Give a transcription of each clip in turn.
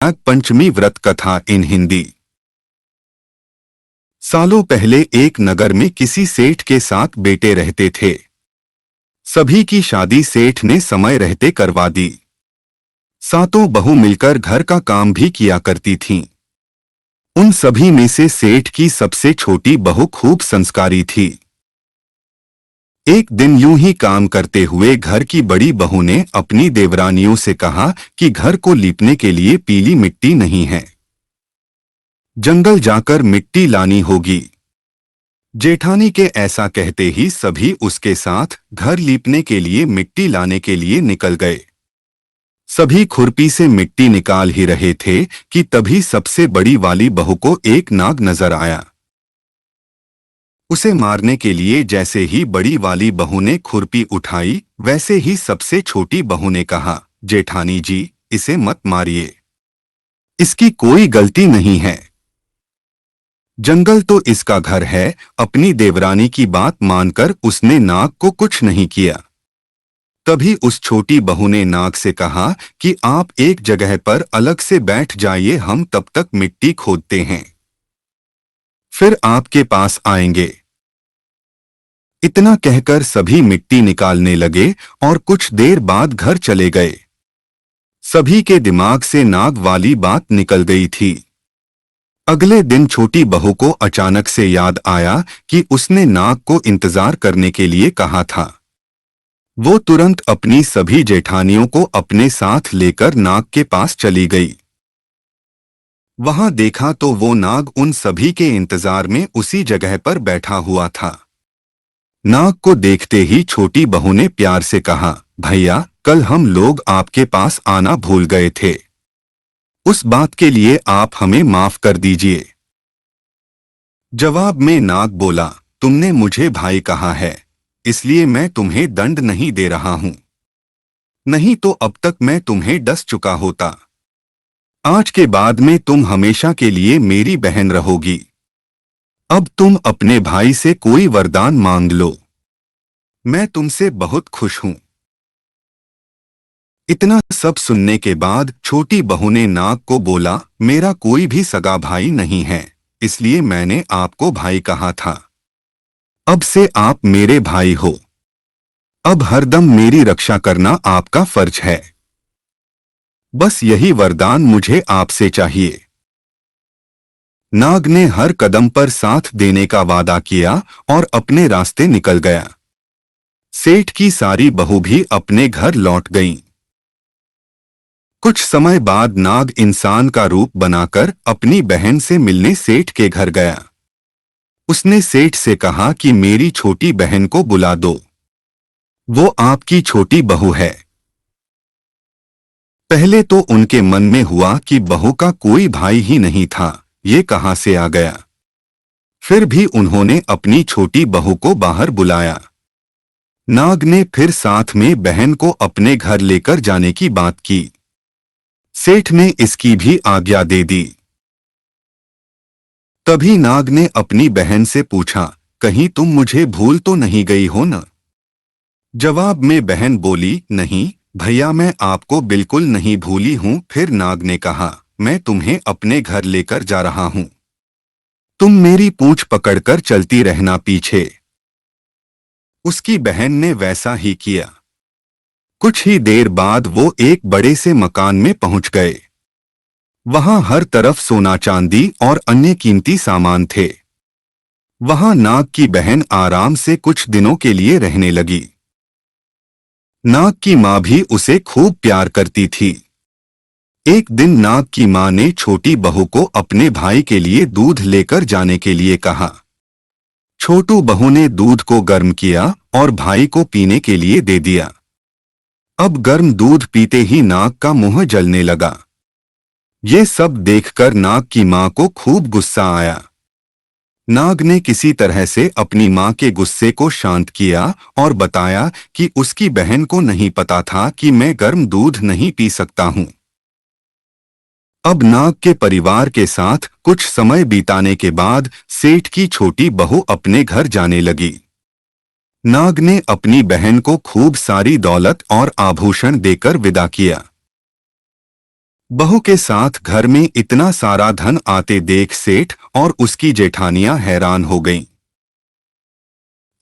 नाग पंचमी व्रत कथा इन हिंदी। सालों पहले एक नगर में किसी सेठ के 7 बेटे रहते थे। सभी की शादी सेठ ने समय रहते करवा दी। सातों बहू मिलकर घर का काम भी किया करती थीं। उन सभी में से सेठ की सबसे छोटी बहू खूब संस्कारी थी। एक दिन यूं ही काम करते हुए घर की बड़ी बहू ने अपनी देवरानियों से कहा कि घर को लीपने के लिए पीली मिट्टी नहीं है, जंगल जाकर मिट्टी लानी होगी। जेठानी के ऐसा कहते ही सभी उसके साथ घर लीपने के लिए मिट्टी लाने के लिए निकल गए। सभी खुरपी से मिट्टी निकाल ही रहे थे कि तभी सबसे बड़ी वाली बहू को एक नाग नजर आया। उसे मारने के लिए जैसे ही बड़ी वाली बहू ने खुरपी उठाई, वैसे ही सबसे छोटी बहू ने कहा, जेठानी जी, इसे मत मारिए, इसकी कोई गलती नहीं है। जंगल तो इसका घर है। अपनी देवरानी की बात मानकर उसने नाग को कुछ नहीं किया। तभी उस छोटी बहू ने नाग से कहा कि आप एक जगह पर अलग से बैठ जाइए, हम तब तक मिट्टी खोदते हैं, फिर आपके पास आएंगे। इतना कहकर सभी मिट्टी निकालने लगे और कुछ देर बाद घर चले गए। सभी के दिमाग से नाग वाली बात निकल गई थी। अगले दिन छोटी बहू को अचानक से याद आया कि उसने नाग को इंतजार करने के लिए कहा था। वो तुरंत अपनी सभी जेठानियों को अपने साथ लेकर नाग के पास चली गई। वहां देखा तो वो नाग उन सभी के इंतजार में उसी जगह पर बैठा हुआ था। नाग को देखते ही छोटी बहू ने प्यार से कहा, भैया, कल हम लोग आपके पास आना भूल गए थे, उस बात के लिए आप हमें माफ कर दीजिए। जवाब में नाग बोला, तुमने मुझे भाई कहा है, इसलिए मैं तुम्हें दंड नहीं दे रहा हूं, नहीं तो अब तक मैं तुम्हें डस चुका होता। आज के बाद में तुम हमेशा के लिए मेरी बहन रहोगी। अब तुम अपने भाई से कोई वरदान मांग लो, मैं तुमसे बहुत खुश हूं। इतना सब सुनने के बाद छोटी बहू ने नाग को बोला, मेरा कोई भी सगा भाई नहीं है, इसलिए मैंने आपको भाई कहा था। अब से आप मेरे भाई हो। अब हरदम मेरी रक्षा करना आपका फर्ज है। बस यही वरदान मुझे आपसे चाहिए। नाग ने हर कदम पर साथ देने का वादा किया और अपने रास्ते निकल गया। सेठ की सारी बहू भी अपने घर लौट गईं। कुछ समय बाद नाग इंसान का रूप बनाकर अपनी बहन से मिलने सेठ के घर गया। उसने सेठ से कहा कि मेरी छोटी बहन को बुला दो, वो आपकी छोटी बहू है। पहले तो उनके मन में हुआ कि बहू का कोई भाई ही नहीं था, ये कहां से आ गया। फिर भी उन्होंने अपनी छोटी बहू को बाहर बुलाया। नाग ने फिर साथ में बहन को अपने घर लेकर जाने की बात की। सेठ ने इसकी भी आज्ञा दे दी। तभी नाग ने अपनी बहन से पूछा, कहीं तुम मुझे भूल तो नहीं गई हो न? जवाब में बहन बोली, नहीं भैया, मैं आपको बिल्कुल नहीं भूली हूं। फिर नाग ने कहा, मैं तुम्हें अपने घर लेकर जा रहा हूं, तुम मेरी पूंछ पकड़कर चलती रहना पीछे। उसकी बहन ने वैसा ही किया। कुछ ही देर बाद वो एक बड़े से मकान में पहुंच गए। वहां हर तरफ सोना चांदी और अन्य कीमती सामान थे। वहां नाग की बहन आराम से कुछ दिनों के लिए रहने लगी। नाग की मां भी उसे खूब प्यार करती थी। एक दिन नाग की मां ने छोटी बहू को अपने भाई के लिए दूध लेकर जाने के लिए कहा। छोटू बहू ने दूध को गर्म किया और भाई को पीने के लिए दे दिया। अब गर्म दूध पीते ही नाग का मुंह जलने लगा। ये सब देखकर नाग की मां को खूब गुस्सा आया। नाग ने किसी तरह से अपनी मां के गुस्से को शांत किया और बताया कि उसकी बहन को नहीं पता था कि मैं गर्म दूध नहीं पी सकता हूं। अब नाग के परिवार के साथ कुछ समय बिताने के बाद सेठ की छोटी बहू अपने घर जाने लगी। नाग ने अपनी बहन को खूब सारी दौलत और आभूषण देकर विदा किया। बहू के साथ घर में इतना सारा धन आते देख सेठ और उसकी जेठानियां हैरान हो गईं।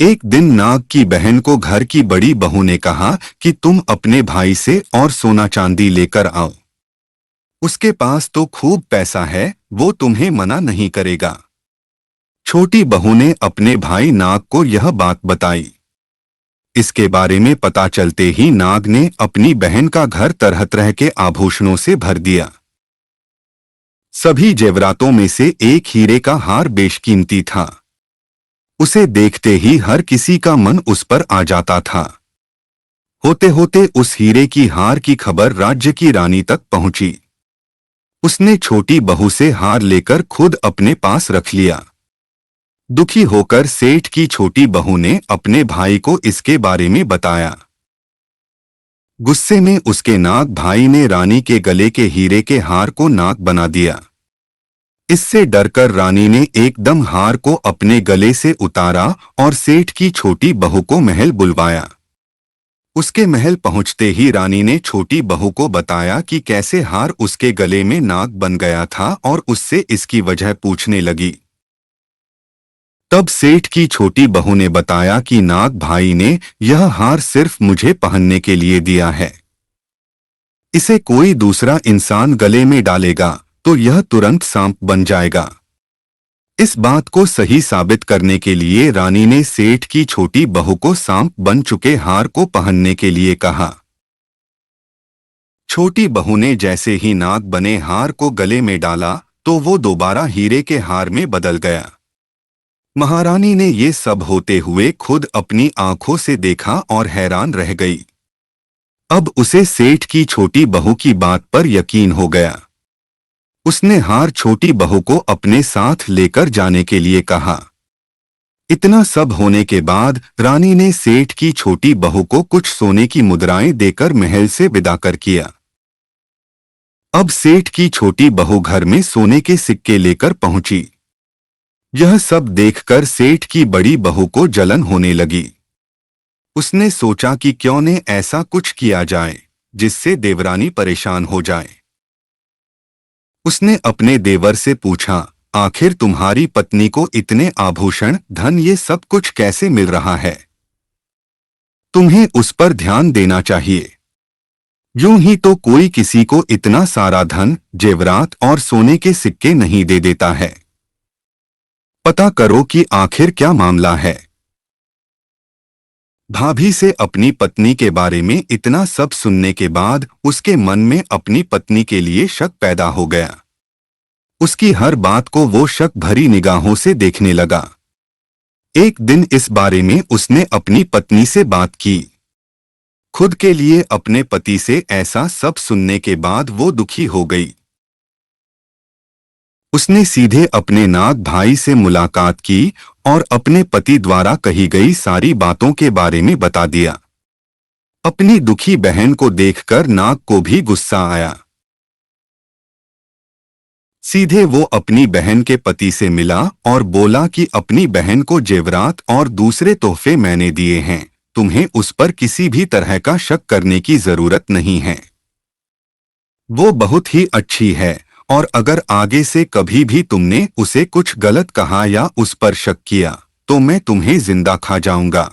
एक दिन नाग की बहन को घर की बड़ी बहू ने कहा कि तुम अपने भाई से और सोना चांदी लेकर आओ। उसके पास तो खूब पैसा है, वो तुम्हें मना नहीं करेगा। छोटी बहू ने अपने भाई नाग को यह बात बताई। इसके बारे में पता चलते ही नाग ने अपनी बहन का घर तरह तरह के आभूषणों से भर दिया। सभी जेवरातों में से एक हीरे का हार बेशकीमती था। उसे देखते ही हर किसी का मन उस पर आ जाता था। होते होते उस हीरे की हार की खबर राज्य की रानी तक पहुंची। उसने छोटी बहू से हार लेकर खुद अपने पास रख लिया। दुखी होकर सेठ की छोटी बहू ने अपने भाई को इसके बारे में बताया। गुस्से में उसके नाग भाई ने रानी के गले के हीरे के हार को नाक बना दिया। इससे डरकर रानी ने एकदम हार को अपने गले से उतारा और सेठ की छोटी बहू को महल बुलवाया। उसके महल पहुंचते ही रानी ने छोटी बहू को बताया कि कैसे हार उसके गले में नाग बन गया था और उससे इसकी वजह पूछने लगी। तब सेठ की छोटी बहू ने बताया कि नाग भाई ने यह हार सिर्फ मुझे पहनने के लिए दिया है। इसे कोई दूसरा इंसान गले में डालेगा तो यह तुरंत सांप बन जाएगा। इस बात को सही साबित करने के लिए रानी ने सेठ की छोटी बहू को सांप बन चुके हार को पहनने के लिए कहा। छोटी बहू ने जैसे ही नाग बने हार को गले में डाला तो वो दोबारा हीरे के हार में बदल गया। महारानी ने ये सब होते हुए खुद अपनी आंखों से देखा और हैरान रह गई। अब उसे सेठ की छोटी बहू की बात पर यकीन हो गया। उसने हार छोटी बहू को अपने साथ लेकर जाने के लिए कहा। इतना सब होने के बाद रानी ने सेठ की छोटी बहू को कुछ सोने की मुद्राएं देकर महल से विदा कर किया। अब सेठ की छोटी बहू घर में सोने के सिक्के लेकर पहुंची। यह सब देखकर सेठ की बड़ी बहू को जलन होने लगी। उसने सोचा कि क्यों न ऐसा कुछ किया जाए जिससे देवरानी परेशान हो जाए। उसने अपने देवर से पूछा, आखिर तुम्हारी पत्नी को इतने आभूषण, धन, ये सब कुछ कैसे मिल रहा है? तुम्हें उस पर ध्यान देना चाहिए। यूं ही तो कोई किसी को इतना सारा धन, जेवरात और सोने के सिक्के नहीं दे देता है। पता करो कि आखिर क्या मामला है। भाभी से अपनी पत्नी के बारे में इतना सब सुनने के बाद उसके मन में अपनी पत्नी के लिए शक पैदा हो गया। उसकी हर बात को वो शक भरी निगाहों से देखने लगा। एक दिन इस बारे में उसने अपनी पत्नी से बात की। खुद के लिए अपने पति से ऐसा सब सुनने के बाद वो दुखी हो गई। उसने सीधे अपने नाग भाई से मुलाकात की और अपने पति द्वारा कही गई सारी बातों के बारे में बता दिया। अपनी दुखी बहन को देखकर नाग को भी गुस्सा आया। सीधे वो अपनी बहन के पति से मिला और बोला कि अपनी बहन को जेवरात और दूसरे तोहफे मैंने दिए हैं, तुम्हें उस पर किसी भी तरह का शक करने की जरूरत नहीं है। वो बहुत ही अच्छी है और अगर आगे से कभी भी तुमने उसे कुछ गलत कहा या उस पर शक किया तो मैं तुम्हें जिंदा खा जाऊंगा।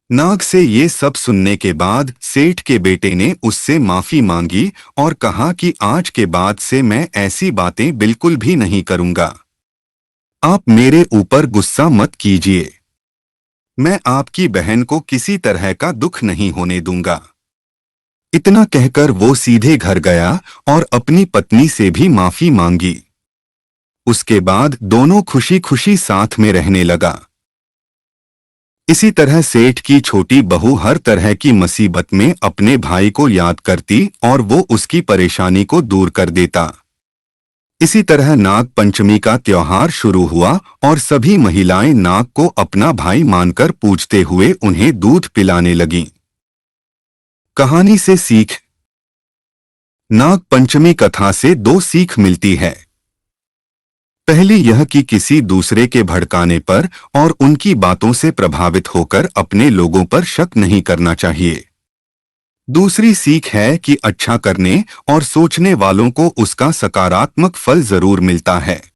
नाग से ये सब सुनने के बाद सेठ के बेटे ने उससे माफी मांगी और कहा कि आज के बाद से मैं ऐसी बातें बिल्कुल भी नहीं करूंगा। आप मेरे ऊपर गुस्सा मत कीजिए। मैं आपकी बहन को किसी तरह का दुख नहीं होने दूंगा। इतना कहकर वो सीधे घर गया और अपनी पत्नी से भी माफी मांगी। उसके बाद दोनों खुशी खुशी साथ में रहने लगा। इसी तरह सेठ की छोटी बहू हर तरह की मुसीबत में अपने भाई को याद करती और वो उसकी परेशानी को दूर कर देता। इसी तरह नाग पंचमी का त्योहार शुरू हुआ और सभी महिलाएं नाग को अपना भाई मानकर पूजते हुए उन्हें दूध पिलाने लगीं। कहानी से सीख। नाग पंचमी कथा से दो सीख मिलती है। पहली यह कि किसी दूसरे के भड़काने पर और उनकी बातों से प्रभावित होकर अपने लोगों पर शक नहीं करना चाहिए। दूसरी सीख है कि अच्छा करने और सोचने वालों को उसका सकारात्मक फल जरूर मिलता है।